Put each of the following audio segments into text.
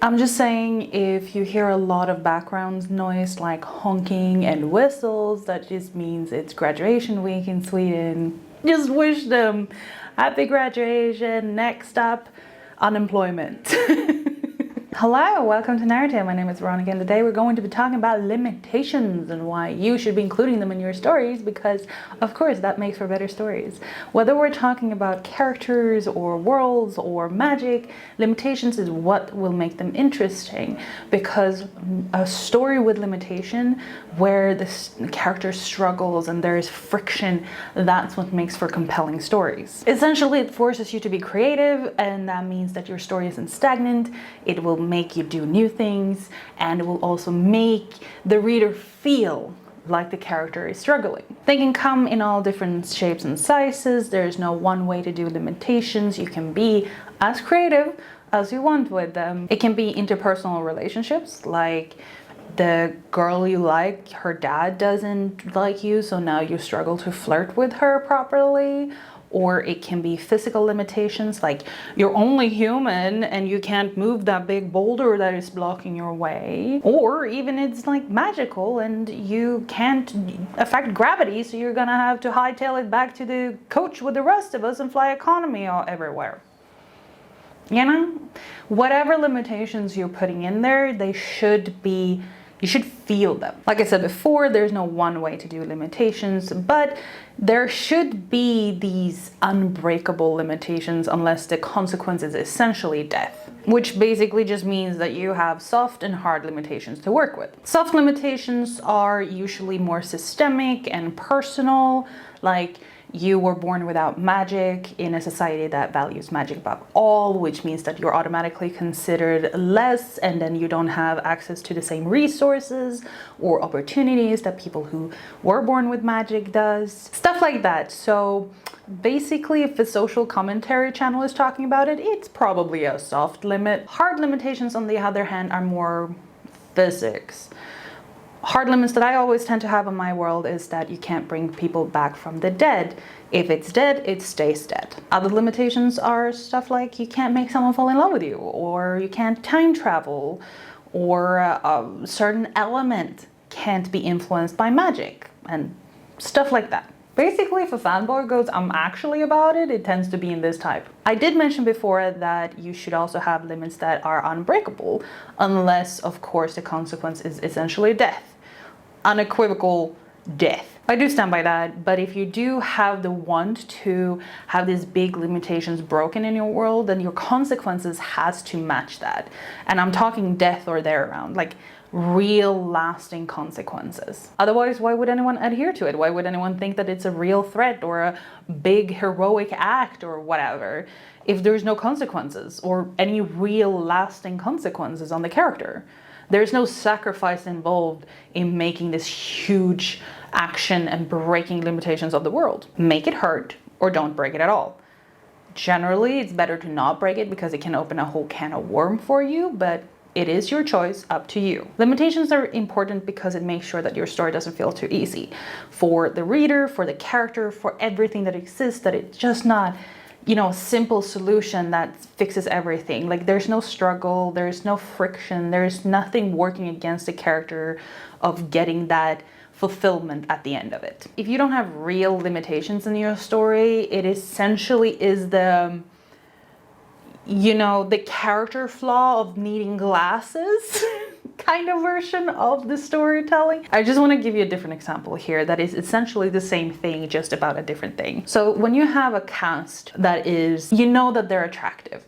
I'm just saying, if you hear a lot of background noise like honking and whistles, that just means it's graduation week in Sweden. Just wish them happy graduation. Next up, unemployment. Hello, welcome to Narrative. My name is Veronica, and today we're going to be talking about limitations and why you should be including them in your stories, because of course that makes for better stories. Whether we're talking about characters or worlds or magic, limitations is what will make them interesting, because a story with limitation where the character struggles and there is friction, that's what makes for compelling stories. Essentially, it forces you to be creative, and that means that your story isn't stagnant. It will make you do new things, and it will also make the reader feel like the character is struggling. They can come in all different shapes and sizes. There's no one way to do limitations. You can be as creative as you want with them. It can be interpersonal relationships, like the girl you like, her dad doesn't like you, so now you struggle to flirt with her properly. Or it can be physical limitations, like you're only human and you can't move that big boulder that is blocking your way. Or even it's like magical and you can't affect gravity, so you're gonna have to hightail it back to the coach with the rest of us and fly economy everywhere. You know, whatever limitations you're putting in there, they should be, you should feel them. Like I said before, there's no one way to do limitations, but there should be these unbreakable limitations unless the consequence is essentially death, which basically just means that you have soft and hard limitations to work with. Soft limitations are usually more systemic and personal, like you were born without magic in a society that values magic above all, which means that you're automatically considered less, and then you don't have access to the same resources or opportunities that people who were born with magic does. Stuff like that. So basically, if a social commentary channel is talking about it, it's probably a soft limit. Hard limitations, on the other hand, are more physics. Hard limits that I always tend to have in my world is that you can't bring people back from the dead. If it's dead, it stays dead. Other limitations are stuff like you can't make someone fall in love with you, or you can't time travel, or a certain element can't be influenced by magic, and stuff like that. Basically, if a fanboy goes, I'm actually about it, it tends to be in this type. I did mention before that you should also have limits that are unbreakable, unless, of course, the consequence is essentially death. Unequivocal death. I do stand by that, but if you do have the want to have these big limitations broken in your world, then your consequences has to match that. And I'm talking death or therearound, like real lasting consequences. Otherwise, why would anyone adhere to it? Why would anyone think that it's a real threat or a big heroic act or whatever if there's no consequences or any real lasting consequences on the character? There's no sacrifice involved in making this huge action and breaking limitations of the world. Make it hurt or don't break it at all. Generally, it's better to not break it because it can open a whole can of worms for you, but it is your choice, up to you. Limitations are important because it makes sure that your story doesn't feel too easy for the reader, for the character, for everything that exists, that it's just not, you know, a simple solution that fixes everything. Like there's no struggle, there's no friction, there's nothing working against the character of getting that fulfillment at the end of it. If you don't have real limitations in your story, it essentially is the, you know, the character flaw of needing glasses kind of version of the storytelling. I just want to give you a different example here that is essentially the same thing, just about a different thing. So when you have a cast that is, you know that they're attractive,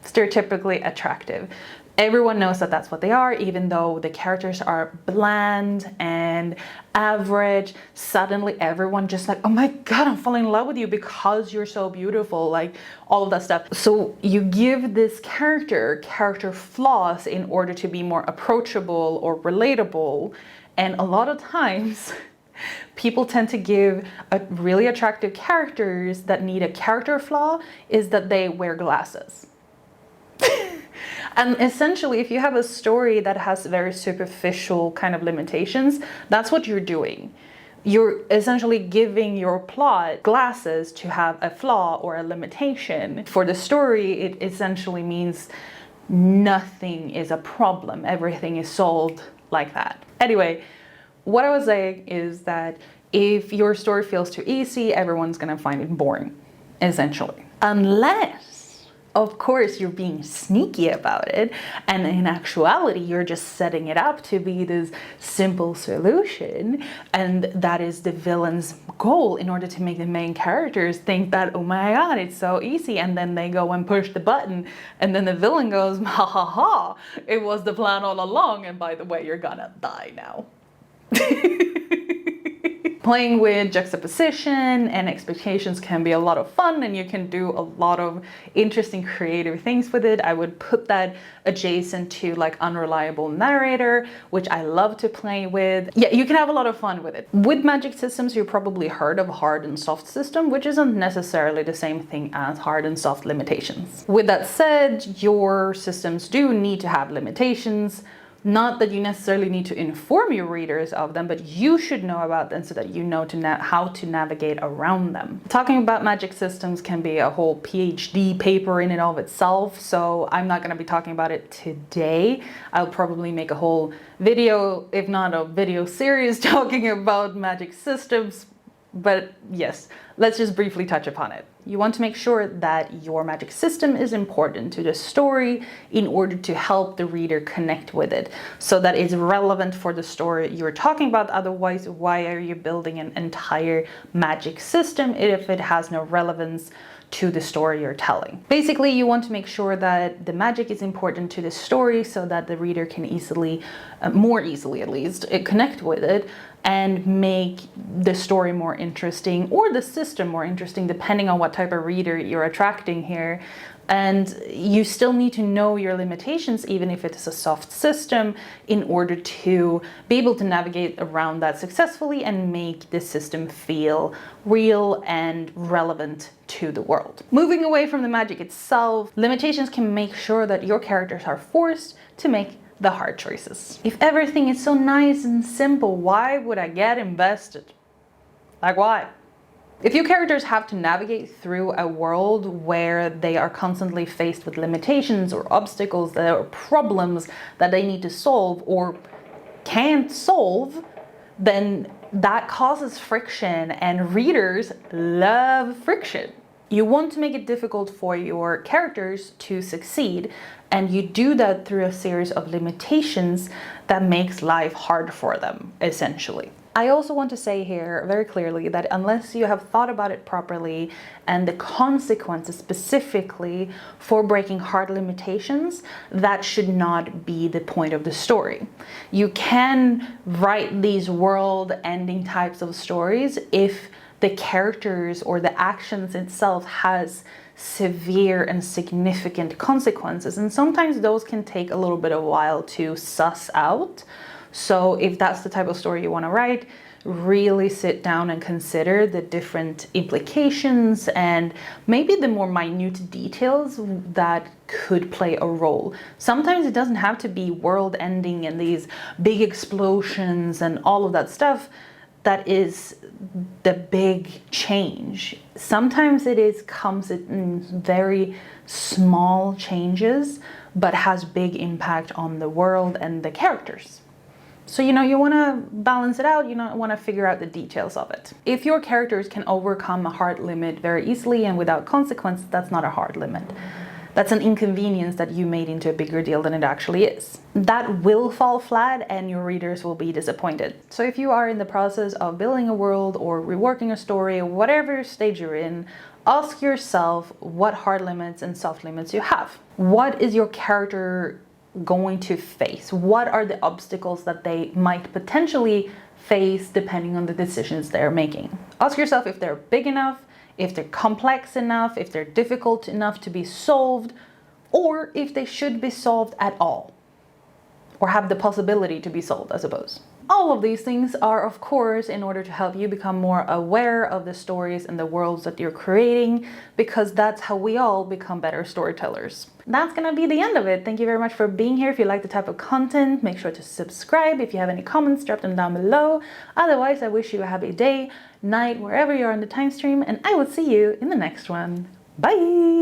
stereotypically attractive. Everyone knows that that's what they are, even though the characters are bland and average. Suddenly everyone just like, oh my God, I'm falling in love with you because you're so beautiful, like all of that stuff. So you give this character flaws in order to be more approachable or relatable. And a lot of times people tend to give a really attractive characters that need a character flaw is that they wear glasses. And essentially, if you have a story that has very superficial kind of limitations, that's what you're doing. You're essentially giving your plot glasses to have a flaw or a limitation. For the story, it essentially means nothing is a problem. Everything is solved like that. Anyway, what I was saying is that if your story feels too easy, everyone's gonna find it boring, essentially. Unless, of course, you're being sneaky about it, and in actuality, you're just setting it up to be this simple solution, and that is the villain's goal in order to make the main characters think that, oh my god, it's so easy, and then they go and push the button, and then the villain goes, ha ha ha, it was the plan all along, and by the way, you're gonna die now. Playing with juxtaposition and expectations can be a lot of fun, and you can do a lot of interesting creative things with it. I would put that adjacent to like unreliable narrator, which I love to play with. Yeah, you can have a lot of fun with it. With magic systems, you've probably heard of hard and soft system, which isn't necessarily the same thing as hard and soft limitations. With that said, your systems do need to have limitations. Not that you necessarily need to inform your readers of them, but you should know about them so that you know how to navigate around them. Talking about magic systems can be a whole PhD paper in and of itself, so I'm not going to be talking about it today. I'll probably make a whole video, if not a video series, talking about magic systems. But yes, let's just briefly touch upon it. You want to make sure that your magic system is important to the story in order to help the reader connect with it, so that it's relevant for the story you're talking about. Otherwise, why are you building an entire magic system if it has no relevance to the story you're telling? Basically, you want to make sure that the magic is important to the story so that the reader can easily, more easily at least, connect with it and make the story more interesting, or the system more interesting, depending on what type of reader you're attracting here. And you still need to know your limitations, even if it is a soft system, in order to be able to navigate around that successfully and make the system feel real and relevant to the world. Moving away from the magic itself, limitations can make sure that your characters are forced to make the hard choices. If everything is so nice and simple, why would I get invested? Like, why? If your characters have to navigate through a world where they are constantly faced with limitations or obstacles, or problems that they need to solve or can't solve, then that causes friction, and readers love friction. You want to make it difficult for your characters to succeed, and you do that through a series of limitations that makes life hard for them, essentially. I also want to say here very clearly that unless you have thought about it properly and the consequences specifically for breaking hard limitations, that should not be the point of the story. You can write these world-ending types of stories if the characters or the actions itself has severe and significant consequences, and sometimes those can take a little bit of a while to suss out. So if that's the type of story you want to write, really sit down and consider the different implications and maybe the more minute details that could play a role. Sometimes it doesn't have to be world-ending and these big explosions and all of that stuff that is the big change. Sometimes comes in very small changes, but has big impact on the world and the characters. So, you want to balance it out, you want to figure out the details of it. If your characters can overcome a hard limit very easily and without consequence, that's not a hard limit. That's an inconvenience that you made into a bigger deal than it actually is. That will fall flat and your readers will be disappointed. So if you are in the process of building a world or reworking a story, whatever stage you're in, ask yourself what hard limits and soft limits you have. What is your character going to face? What are the obstacles that they might potentially face depending on the decisions they're making? Ask yourself if they're big enough, if they're complex enough, if they're difficult enough to be solved, or if they should be solved at all, or have the possibility to be solved, I suppose. All of these things are, of course, in order to help you become more aware of the stories and the worlds that you're creating, because that's how we all become better storytellers. That's gonna be the end of it. Thank you very much for being here. If you like the type of content, make sure to subscribe. If you have any comments, drop them down below. Otherwise, I wish you a happy day, night, wherever you are in the time stream, and I will see you in the next one. Bye!